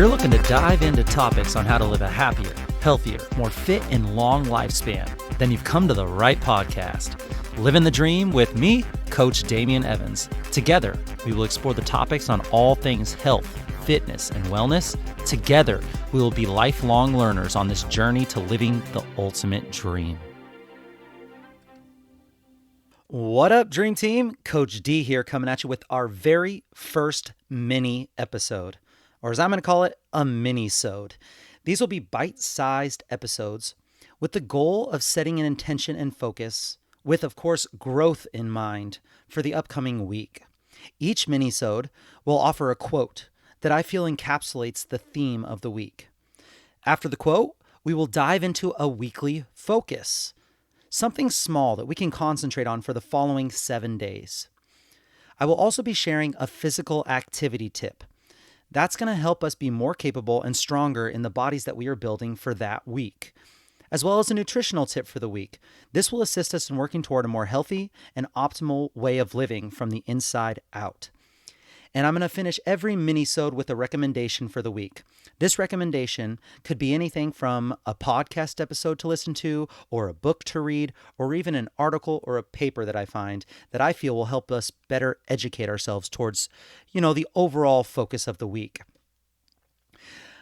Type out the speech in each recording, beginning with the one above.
you're looking to dive into topics on how to live a happier, healthier, more fit, and long lifespan, then you've come to the right podcast. Livin the Dream with me, Coach Damian Evans. Together, we will explore the topics on all things health, fitness, and wellness. Together, we will be lifelong learners on this journey to living the ultimate dream. What up, Dream Team? Coach D here, coming at you with our very first mini episode, or as I'm going to call it, a MINIsode. These will be bite-sized episodes with the goal of setting an intention and focus with, of course, growth in mind for the upcoming week. Each MINIsode will offer a quote that I feel encapsulates the theme of the week. After the quote, we will dive into a weekly focus, something small that we can concentrate on for the following 7 days. I will also be sharing a physical activity tip. That's going to help us be more capable and stronger in the bodies that we are building for that week, as well as a nutritional tip for the week. This will assist us in working toward a more healthy and optimal way of living from the inside out. And I'm going to finish every MINIsode with a recommendation for the week. This recommendation could be anything from a podcast episode to listen to, or a book to read, or even an article or a paper that I find that I feel will help us better educate ourselves towards, the overall focus of the week.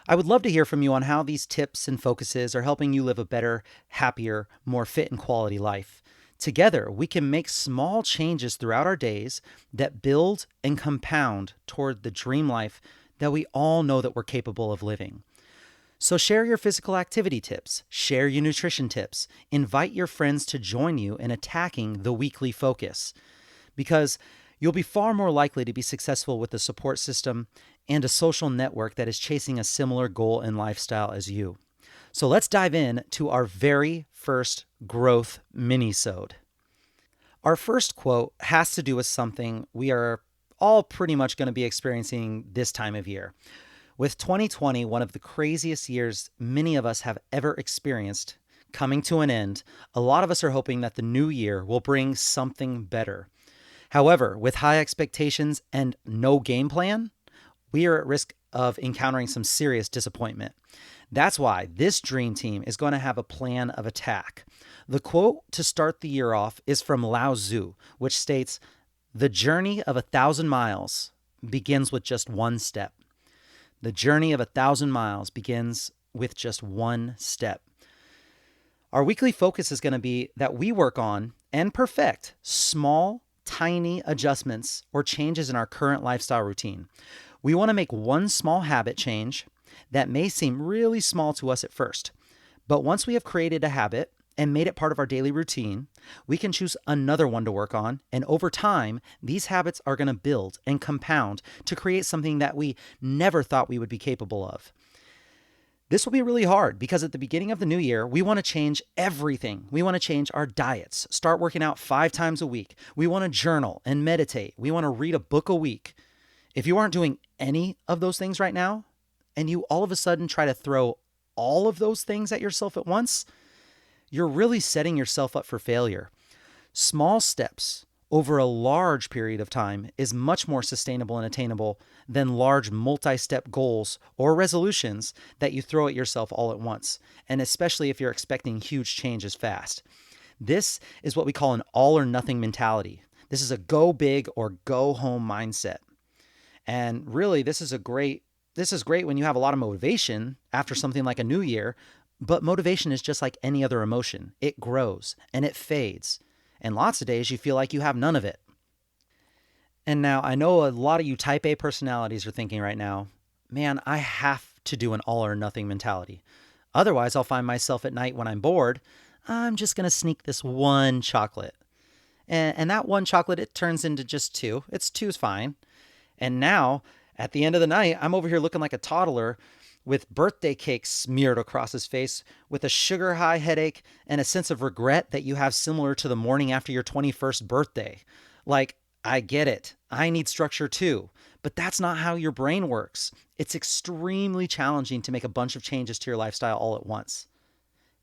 I would love to hear from you on how these tips and focuses are helping you live a better, happier, more fit and quality life. Together, we can make small changes throughout our days that build and compound toward the dream life that we all know that we're capable of living. So share your physical activity tips, share your nutrition tips, invite your friends to join you in attacking the weekly focus, because you'll be far more likely to be successful with a support system and a social network that is chasing a similar goal and lifestyle as you. So let's dive in to our very first growth MINIsode. Our first quote has to do with something we are all pretty much going to be experiencing this time of year. With 2020, one of the craziest years many of us have ever experienced, coming to an end, a lot of us are hoping that the new year will bring something better. However, with high expectations and no game plan, we are at risk of encountering some serious disappointment. That's why this dream team is going to have a plan of attack. The quote to start the year off is from Lao Tzu, which states, "The journey of 1,000 miles begins with just one step." The journey of 1,000 miles begins with just one step. Our weekly focus is going to be that we work on and perfect small, tiny adjustments or changes in our current lifestyle routine. We want to make one small habit change that may seem really small to us at first. But once we have created a habit and made it part of our daily routine, we can choose another one to work on. And over time, these habits are going to build and compound to create something that we never thought we would be capable of. This will be really hard because at the beginning of the new year, we want to change everything. We want to change our diets, start working out 5 times a week. We want to journal and meditate. We want to read a book a week. If you aren't doing any of those things right now, and you all of a sudden try to throw all of those things at yourself at once, you're really setting yourself up for failure. Small steps over a large period of time is much more sustainable and attainable than large multi-step goals or resolutions that you throw at yourself all at once, and especially if you're expecting huge changes fast. This is what we call an all or nothing mentality. This is a go big or go home mindset. And really, this is great when you have a lot of motivation after something like a new year, but motivation is just like any other emotion. It grows and it fades. And lots of days you feel like you have none of it. And now I know a lot of you type A personalities are thinking right now, man, I have to do an all or nothing mentality. Otherwise, I'll find myself at night when I'm bored, I'm just going to sneak this one chocolate. And that one chocolate, it turns into just 2. Two's fine. And now, at the end of the night, I'm over here looking like a toddler with birthday cake smeared across his face, with a sugar high headache and a sense of regret that you have similar to the morning after your 21st birthday. Like, I get it. I need structure too. But that's not how your brain works. It's extremely challenging to make a bunch of changes to your lifestyle all at once.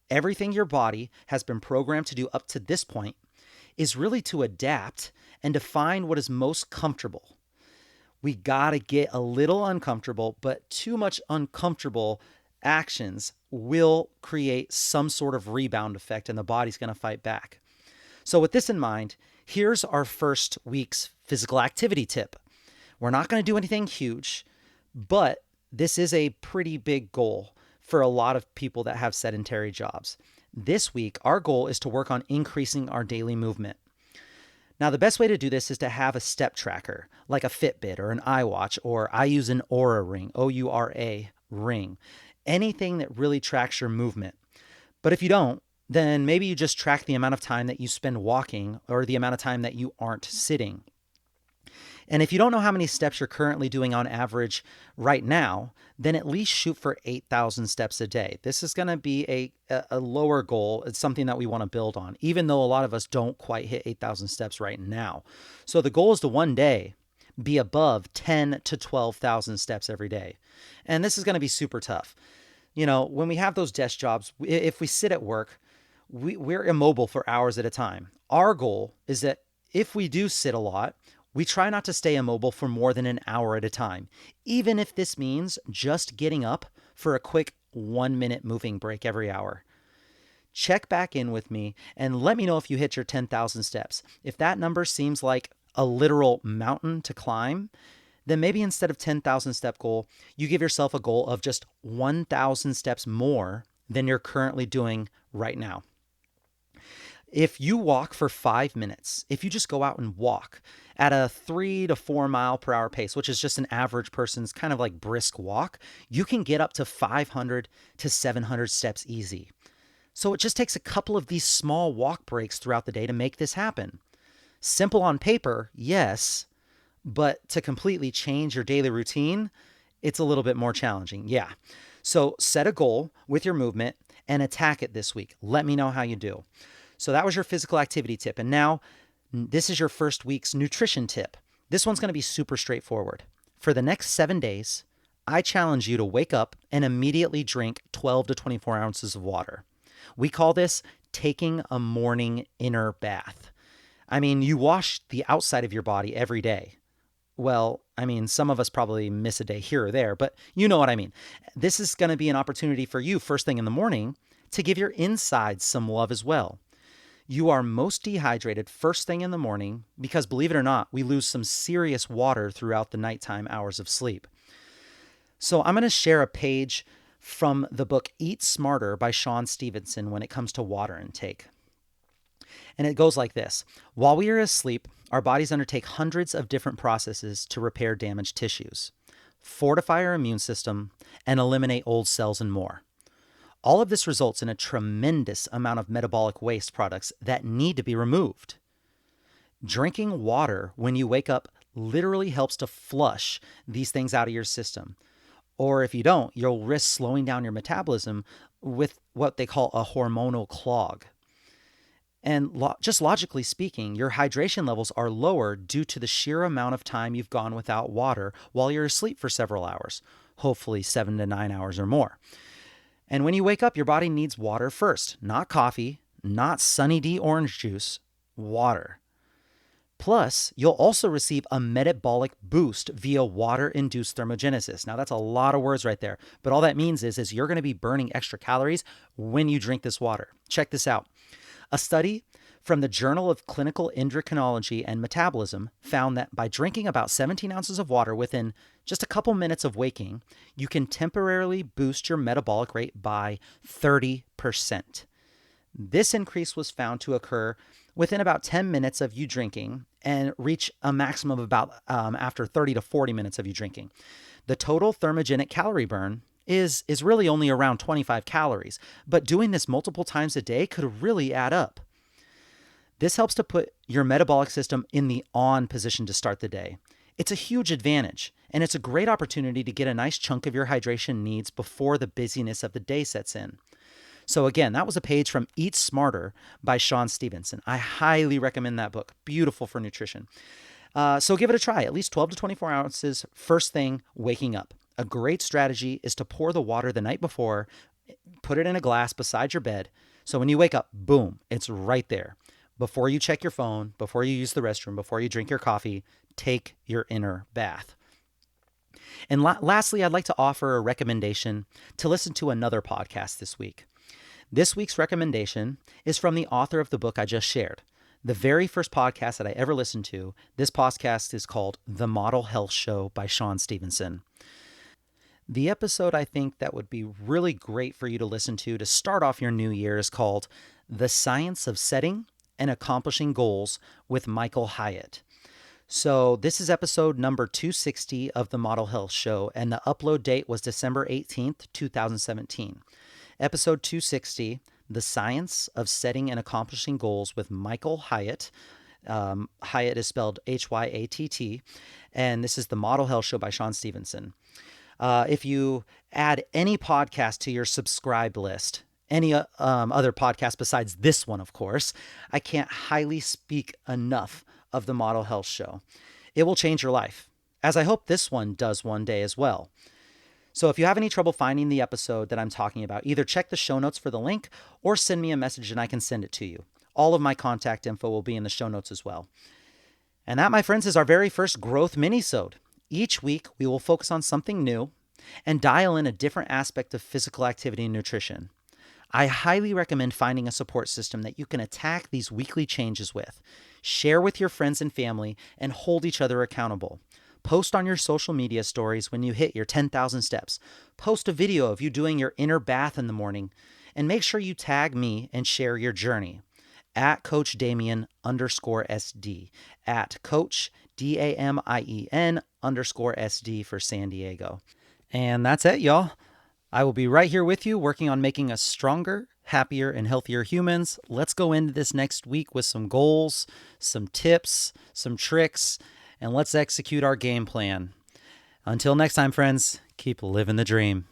Everything your body has been programmed to do up to this point is really to adapt and to find what is most comfortable. We got to get a little uncomfortable, but too much uncomfortable actions will create some sort of rebound effect and the body's going to fight back. So, with this in mind, here's our first week's physical activity tip. We're not going to do anything huge, but this is a pretty big goal for a lot of people that have sedentary jobs. This week, our goal is to work on increasing our daily movement. Now, the best way to do this is to have a step tracker, like a Fitbit or an iWatch, or I use an Oura ring, O-U-R-A ring, anything that really tracks your movement. But if you don't, then maybe you just track the amount of time that you spend walking or the amount of time that you aren't sitting. And if you don't know how many steps you're currently doing on average right now, then at least shoot for 8,000 steps a day. This is going to be a lower goal. It's something that we want to build on, even though a lot of us don't quite hit 8,000 steps right now. So the goal is to one day be above 10 to 12,000 steps every day. And this is going to be super tough. You know, when we have those desk jobs, if we sit at work, we're immobile for hours at a time. Our goal is that if we do sit a lot, we try not to stay immobile for more than an hour at a time, even if this means just getting up for a quick 1-minute moving break every hour. Check back in with me and let me know if you hit your 10,000 steps. If that number seems like a literal mountain to climb, then maybe instead of 10,000 step goal, you give yourself a goal of just 1,000 steps more than you're currently doing right now. If you walk for 5 minutes, if you just go out and walk at a 3 to 4 mile per hour pace, which is just an average person's kind of like brisk walk, you can get up to 500 to 700 steps easy. So it just takes a couple of these small walk breaks throughout the day to make this happen. Simple on paper, yes, but to completely change your daily routine, it's a little bit more challenging. Yeah. So set a goal with your movement and attack it this week. Let me know how you do. So that was your physical activity tip. And now this is your first week's nutrition tip. This one's going to be super straightforward. For the next 7 days, I challenge you to wake up and immediately drink 12 to 24 ounces of water. We call this taking a morning inner bath. I mean, you wash the outside of your body every day. Well, I mean, some of us probably miss a day here or there, but you know what I mean. This is going to be an opportunity for you first thing in the morning to give your insides some love as well. You are most dehydrated first thing in the morning because, believe it or not, we lose some serious water throughout the nighttime hours of sleep. So I'm going to share a page from the book Eat Smarter by Shawn Stevenson when it comes to water intake. And it goes like this. While we are asleep, our bodies undertake hundreds of different processes to repair damaged tissues, fortify our immune system, and eliminate old cells and more. All of this results in a tremendous amount of metabolic waste products that need to be removed. Drinking water when you wake up literally helps to flush these things out of your system. Or if you don't, you'll risk slowing down your metabolism with what they call a hormonal clog. And just logically speaking, your hydration levels are lower due to the sheer amount of time you've gone without water while you're asleep for several hours, hopefully 7 to 9 hours or more. And when you wake up, your body needs water first, not coffee, not Sunny D orange juice, water. Plus, you'll also receive a metabolic boost via water-induced thermogenesis. Now, that's a lot of words right there, but all that means is you're going to be burning extra calories when you drink this water. Check this out. A study from the Journal of Clinical Endocrinology and Metabolism found that by drinking about 17 ounces of water within just a couple minutes of waking, you can temporarily boost your metabolic rate by 30%. This increase was found to occur within about 10 minutes of you drinking and reach a maximum of about after 30 to 40 minutes of you drinking. The total thermogenic calorie burn is really only around 25 calories, but doing this multiple times a day could really add up. This helps to put your metabolic system in the on position to start the day. It's a huge advantage, and it's a great opportunity to get a nice chunk of your hydration needs before the busyness of the day sets in. So again, that was a page from Eat Smarter by Shawn Stevenson. I highly recommend that book. Beautiful for nutrition. So give it a try, at least 12 to 24 ounces first thing waking up. A great strategy is to pour the water the night before, put it in a glass beside your bed. So when you wake up, boom, it's right there. Before you check your phone, before you use the restroom, before you drink your coffee, take your inner bath. And lastly, I'd like to offer a recommendation to listen to another podcast this week. This week's recommendation is from the author of the book I just shared. The very first podcast that I ever listened to, this podcast is called The Model Health Show by Shawn Stevenson. The episode I think that would be really great for you to listen to start off your new year is called The Science of Setting and Accomplishing Goals with Michael Hyatt. So this is episode number 260 of the Model Health Show, and the upload date was December 18th, 2017. Episode 260, The Science of Setting and Accomplishing Goals with Michael Hyatt. Hyatt is spelled Hyatt, and this is the Model Health Show by Shawn Stevenson. If you add any podcast to your subscribed list, any other podcast besides this one, of course, I can't highly speak enough of the Model Health Show. It will change your life, as I hope this one does one day as well. So if you have any trouble finding the episode that I'm talking about, either check the show notes for the link or send me a message and I can send it to you. All of my contact info will be in the show notes as well. And that, my friends, is our very first growth minisode. Each week, we will focus on something new and dial in a different aspect of physical activity and nutrition. I highly recommend finding a support system that you can attack these weekly changes with. Share with your friends and family and hold each other accountable. Post on your social media stories when you hit your 10,000 steps. Post a video of you doing your inner bath in the morning. And make sure you tag me and share your journey. At Coach Damien _SD. At Coach DAMIEN _SD for San Diego. And that's it, y'all. I will be right here with you working on making us stronger, happier, and healthier humans. Let's go into this next week with some goals, some tips, some tricks, and let's execute our game plan. Until next time, friends, keep living the dream.